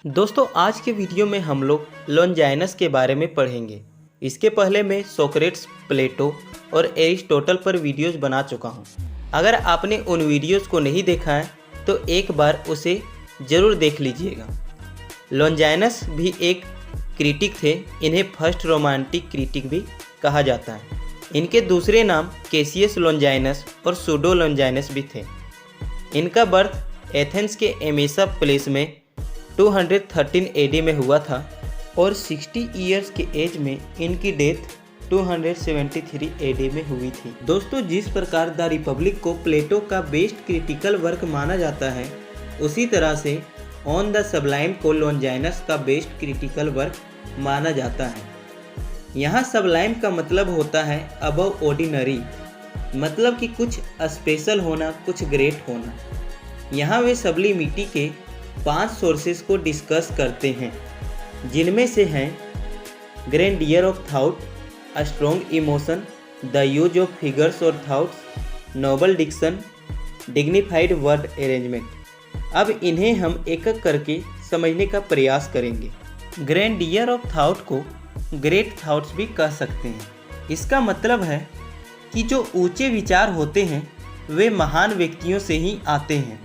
दोस्तों आज के वीडियो में हम लोग लॉन्जाइनस के बारे में पढ़ेंगे। इसके पहले मैं सोक्रेट्स, प्लेटो और एरिस्टोटल पर वीडियोस बना चुका हूं। अगर आपने उन वीडियोस को नहीं देखा है तो एक बार उसे ज़रूर देख लीजिएगा। लॉन्जाइनस भी एक क्रिटिक थे। इन्हें फर्स्ट रोमांटिक क्रिटिक भी कहा जाता है। इनके दूसरे नाम कैसियस लॉन्जाइनस और सूडो लॉन्जाइनस भी थे। इनका बर्थ एथेंस के एमेसा प्लेस में 213 एडी में हुआ था और 60 इयर्स के एज में इनकी डेथ 273 एडी में हुई थी। दोस्तों जिस प्रकार द रिपब्लिक को प्लेटो का बेस्ट क्रिटिकल वर्क माना जाता है, उसी तरह से ऑन द सबलाइम को लॉन्जाइनस का बेस्ट क्रिटिकल वर्क माना जाता है। यहाँ सबलाइम का मतलब होता है अबव ऑर्डिनरी, मतलब कि कुछ स्पेशल होना, कुछ ग्रेट होना। यहाँ वे सबलिमिटी के 5 सोर्सेस को डिस्कस करते हैं, जिनमें से हैं grandeur of thought, a strong emotion, the use of figures और thoughts, noble diction, dignified word arrangement. अब इन्हें हम एक एक करके समझने का प्रयास करेंगे। ग्रैंडियर ऑफ थॉट को ग्रेट थॉट्स भी कह सकते हैं। इसका मतलब है कि जो ऊंचे विचार होते हैं वे महान व्यक्तियों से ही आते हैं,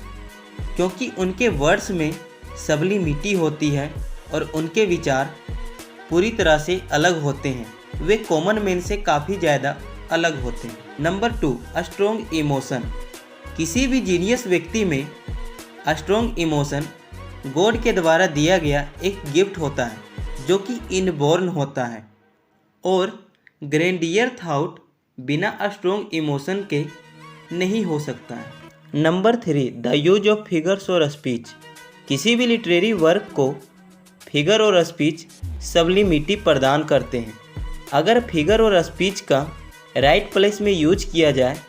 क्योंकि उनके वर्ड्स में सबलिमिटी होती है और उनके विचार पूरी तरह से अलग होते हैं। वे कॉमन मैन से काफ़ी ज़्यादा अलग होते हैं। Number 2, strong emotion. किसी भी जीनियस व्यक्ति में स्ट्रॉन्ग इमोशन गॉड के द्वारा दिया गया एक गिफ्ट होता है, जो कि इनबॉर्न होता है, और ग्रैंडियर थॉट बिना स्ट्रॉन्ग इमोशन के नहीं हो सकता है। Number 3, the use of figures और स्पीच। किसी भी लिटरेरी वर्क को फिगर और स्पीच सबलिमिटी प्रदान करते हैं। अगर फिगर और स्पीच का राइट प्लेस में यूज किया जाए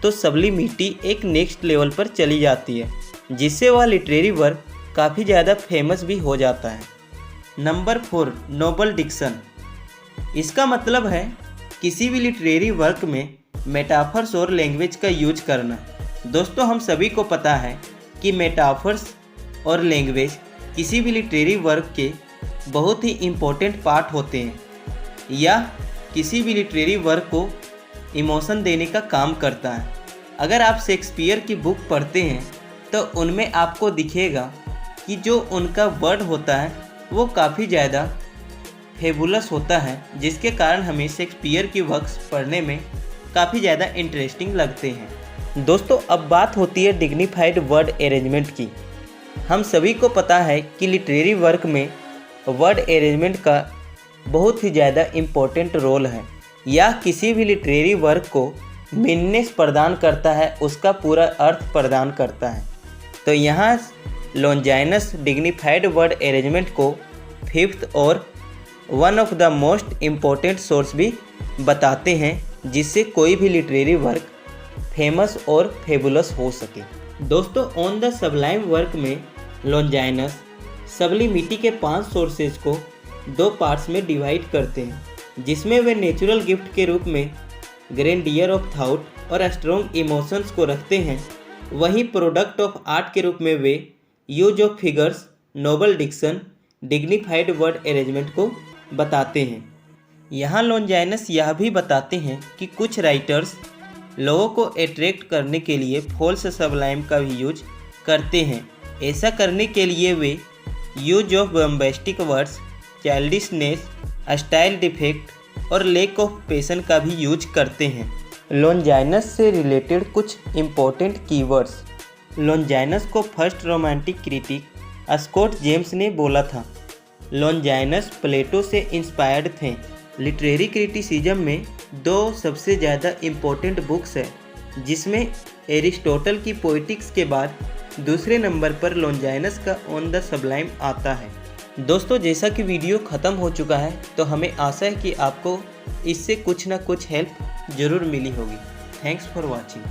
तो सबलिमिटी एक नेक्स्ट लेवल पर चली जाती है, जिससे वह लिटरेरी वर्क काफ़ी ज़्यादा फेमस भी हो जाता है। Number 4, noble diction. इसका मतलब है किसी भी लिटरेरी वर्क में मेटाफर्स और लैंग्वेज का यूज करना। दोस्तों हम सभी को पता है कि मेटाफर्स और लैंग्वेज किसी भी लिटरेरी वर्क के बहुत ही इम्पोर्टेंट पार्ट होते हैं, या किसी भी लिटरेरी वर्क को इमोशन देने का काम करता है। अगर आप शेक्सपियर की बुक पढ़ते हैं तो उनमें आपको दिखेगा कि जो उनका वर्ड होता है वो काफ़ी ज़्यादा फेबुलस होता है, जिसके कारण हमें शेक्सपियर की वर्क्स पढ़ने में काफ़ी ज़्यादा इंटरेस्टिंग लगते हैं। दोस्तों अब बात होती है डिग्निफाइड वर्ड अरेंजमेंट की। हम सभी को पता है कि लिटरेरी वर्क में वर्ड अरेंजमेंट का बहुत ही ज़्यादा इम्पोर्टेंट रोल है। यह किसी भी लिटरेरी वर्क को मीनिंगनेस प्रदान करता है, उसका पूरा अर्थ प्रदान करता है। तो यहाँ लॉन्जाइनस डिग्निफाइड वर्ड अरेंजमेंट को 5th और one of the most important source भी बताते हैं, जिससे कोई भी लिटरेरी वर्क फेमस और फेबुलस हो सके। दोस्तों ऑन द सबलाइम वर्क में लॉन्जाइनस सबलिमिटी के 5 सोर्सेज को 2 पार्ट्स में डिवाइड करते हैं, जिसमें वे नेचुरल गिफ्ट के रूप में ग्रैंडियर ऑफ थॉट और स्ट्रॉन्ग इमोशंस को रखते हैं। वहीं प्रोडक्ट ऑफ आर्ट के रूप में वे use of figures, noble diction, dignified word arrangement को बताते हैं। यहाँ लॉन्जाइनस यह भी बताते हैं कि कुछ राइटर्स लोगों को अट्रैक्ट करने के लिए फॉल्स सबलाइम का भी यूज करते हैं। ऐसा करने के लिए वे use of bombastic words, childishness, style defect और लैक ऑफ पैशन का भी यूज करते हैं। लॉन्जाइनस से रिलेटेड कुछ इम्पोर्टेंट कीवर्ड्स। लॉन्जाइनस को first romantic critic Scott James ने बोला था। लॉन्जाइनस प्लेटो से इंस्पायर्ड थे। लिटरेरी क्रिटिसिज्म में 2 सबसे ज़्यादा इम्पोर्टेंट बुक्स है, जिसमें एरिस्टोटल की पोएटिक्स के बाद दूसरे नंबर पर लॉन्जाइनस का ऑन द सबलाइम आता है। दोस्तों जैसा कि वीडियो ख़त्म हो चुका है, तो हमें आशा है कि आपको इससे कुछ ना कुछ हेल्प ज़रूर मिली होगी। Thanks for watching.